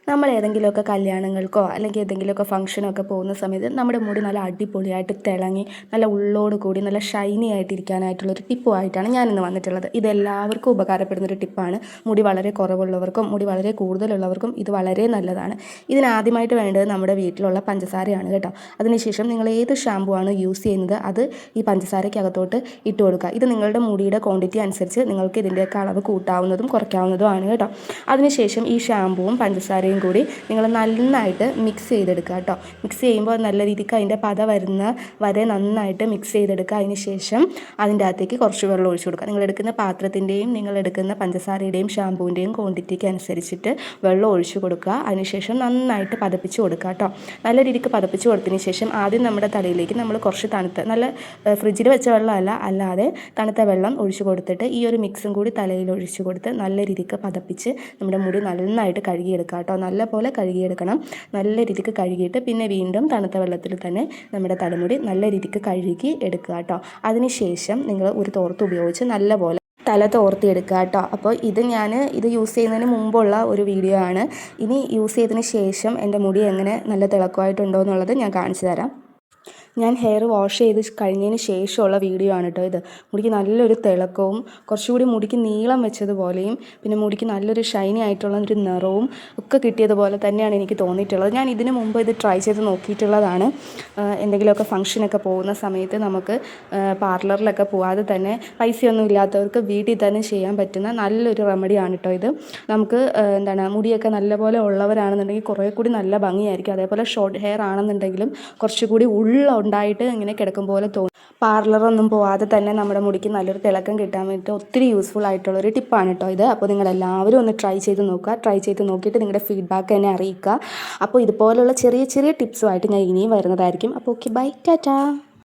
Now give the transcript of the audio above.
നമ്മൾ ഏതെങ്കിലുമൊക്കെ കല്യാണങ്ങൾക്കോ അല്ലെങ്കിൽ ഏതെങ്കിലുമൊക്കെ ഫംഗ്ഷനൊക്കെ പോകുന്ന സമയത്ത് നമ്മുടെ മുടി നല്ല അടിപൊളിയായിട്ട് തിളങ്ങി നല്ല ഉള്ളോട് കൂടി നല്ല ഷൈനി ആയിട്ടിരിക്കാനായിട്ടുള്ളൊരു ടിപ്പുമായിട്ടാണ് ഞാനിന്ന് വന്നിട്ടുള്ളത്. ഇതെല്ലാവർക്കും ഉപകാരപ്പെടുന്നൊരു ടിപ്പാണ്. മുടി വളരെ കുറവുള്ളവർക്കും മുടി വളരെ കൂടുതലുള്ളവർക്കും ഇത് വളരെ നല്ലതാണ്. ഇതിനാദ്യമായിട്ട് വേണ്ടത് നമ്മുടെ വീട്ടിലുള്ള പഞ്ചസാരയാണ് കേട്ടോ. അതിനുശേഷം നിങ്ങൾ ഏത് ഷാമ്പു ആണ് യൂസ് ചെയ്യുന്നത് അത് ഈ പഞ്ചസാരയ്ക്കകത്തോട്ട് ഇട്ട് കൊടുക്കുക. ഇത് നിങ്ങളുടെ മുടിയുടെ ക്വാണ്ടിറ്റി അനുസരിച്ച് നിങ്ങൾക്ക് ഇതിൻ്റെയൊക്കെ അളവ് കൂട്ടാവുന്നതും കുറയ്ക്കാവുന്നതുമാണ് കേട്ടോ. അതിനുശേഷം ഈ ഷാമ്പുവും പഞ്ചസാരയും കൂടി നിങ്ങൾ നന്നായിട്ട് മിക്സ് ചെയ്തെടുക്കുക കേട്ടോ. മിക്സ് ചെയ്യുമ്പോൾ നല്ല രീതിക്ക് അതിൻ്റെ പത വരുന്ന വരെ നന്നായിട്ട് മിക്സ് ചെയ്തെടുക്കുക. അതിന് ശേഷം അതിൻ്റെ അകത്തേക്ക് കുറച്ച് വെള്ളം ഒഴിച്ചു കൊടുക്കുക. നിങ്ങളെടുക്കുന്ന പാത്രത്തിൻ്റെയും നിങ്ങളെടുക്കുന്ന പഞ്ചസാരയുടെയും ഷാമ്പൂവിൻ്റെയും ക്വാണ്ടിറ്റിക്ക് അനുസരിച്ചിട്ട് വെള്ളം ഒഴിച്ചു കൊടുക്കുക. അതിനുശേഷം നന്നായിട്ട് പതപ്പിച്ച് കൊടുക്കുക കേട്ടോ. നല്ല രീതിക്ക് പതപ്പിച്ച് കൊടുത്തതിന് ശേഷം ആദ്യം നമ്മുടെ തലയിലേക്ക് നമ്മൾ കുറച്ച് തണുത്ത നല്ല ഫ്രിഡ്ജിൽ വെച്ച വെള്ളമല്ല അല്ലാതെ തണുത്ത വെള്ളം ഒഴിച്ചു കൊടുത്തിട്ട് ഈ ഒരു മിക്സും കൂടി തലയിൽ ഒഴിച്ചു കൊടുത്ത് നല്ല രീതിക്ക് പതപ്പിച്ച് നമ്മുടെ മുടി നന്നായിട്ട് കഴുകിയെടുക്കുക കേട്ടോ. നല്ലപോലെ കഴുകിയെടുക്കണം. നല്ല രീതിക്ക് കഴുകിയിട്ട് പിന്നെ വീണ്ടും തണുത്ത വെള്ളത്തിൽ തന്നെ നമ്മുടെ തലമുടി നല്ല രീതിക്ക് കഴുകി എടുക്കുക കേട്ടോ. അതിനുശേഷം നിങ്ങൾ ഒരു തോർത്ത് ഉപയോഗിച്ച് നല്ലപോലെ തല തോർത്തിയെടുക്കുക കേട്ടോ. അപ്പോൾ ഇത് യൂസ് ചെയ്യുന്നതിന് മുമ്പുള്ള ഒരു വീഡിയോ ആണ്. ഇനി യൂസ് ചെയ്തതിന് ശേഷം എൻ്റെ മുടി എങ്ങനെ നല്ല തിളക്കമായിട്ടുണ്ടോ എന്നുള്ളത് ഞാൻ കാണിച്ചു തരാം. ഞാൻ ഹെയർ വാഷ് ചെയ്ത് കഴിഞ്ഞതിന് ശേഷമുള്ള വീഡിയോ ആണ് കേട്ടോ ഇത്. മുടിക്ക് നല്ലൊരു തിളക്കവും കുറച്ചുകൂടി മുടിക്ക് നീളം വെച്ചതുപോലെയും പിന്നെ മുടിക്ക് നല്ലൊരു ഷൈനി ആയിട്ടുള്ള ഒരു നിറവും ഒക്കെ കിട്ടിയതുപോലെ തന്നെയാണ് എനിക്ക് തോന്നിയിട്ടുള്ളത്. ഞാൻ ഇതിനു മുമ്പ് ഇത് ട്രൈ ചെയ്ത് നോക്കിയിട്ടുള്ളതാണ്. എന്തെങ്കിലുമൊക്കെ ഫംഗ്ഷനൊക്കെ പോകുന്ന സമയത്ത് നമുക്ക് പാർലറിലൊക്കെ പോകാതെ തന്നെ പൈസയൊന്നും ഇല്ലാത്തവർക്ക് വീട്ടിൽ തന്നെ ചെയ്യാൻ പറ്റുന്ന നല്ലൊരു റെമഡിയാണ് കേട്ടോ ഇത്. നമുക്ക് മുടിയൊക്കെ നല്ലപോലെ ഉള്ളവരാണെന്നുണ്ടെങ്കിൽ കുറേ കൂടി നല്ല ഭംഗിയായിരിക്കും. അതേപോലെ ഷോർട്ട് ഹെയർ ആണെന്നുണ്ടെങ്കിലും കുറച്ചുകൂടി ഉണ്ടായിട്ട് ഇങ്ങനെ കിടക്കും പോലെ തോന്നും. പാർലറൊന്നും പോവാതെ തന്നെ നമ്മുടെ മുടിക്ക് നല്ലൊരു തിളക്കം കിട്ടാൻ വേണ്ടിയിട്ട് ഒത്തിരി യൂസ്ഫുൾ ആയിട്ടുള്ളൊരു ടിപ്പാണ് കേട്ടോ ഇത്. അപ്പോൾ നിങ്ങളെല്ലാവരും ഒന്ന് ട്രൈ ചെയ്ത് നോക്കുക. ട്രൈ ചെയ്ത് നോക്കിയിട്ട് നിങ്ങളുടെ ഫീഡ്ബാക്ക് എന്നെ അറിയിക്കുക. അപ്പോൾ ഇതുപോലുള്ള ചെറിയ ചെറിയ ടിപ്സുമായിട്ട് ഞാൻ ഇനിയും വരുന്നതായിരിക്കും. അപ്പോൾ ഓക്കെ, ബൈ, ടാറ്റാ.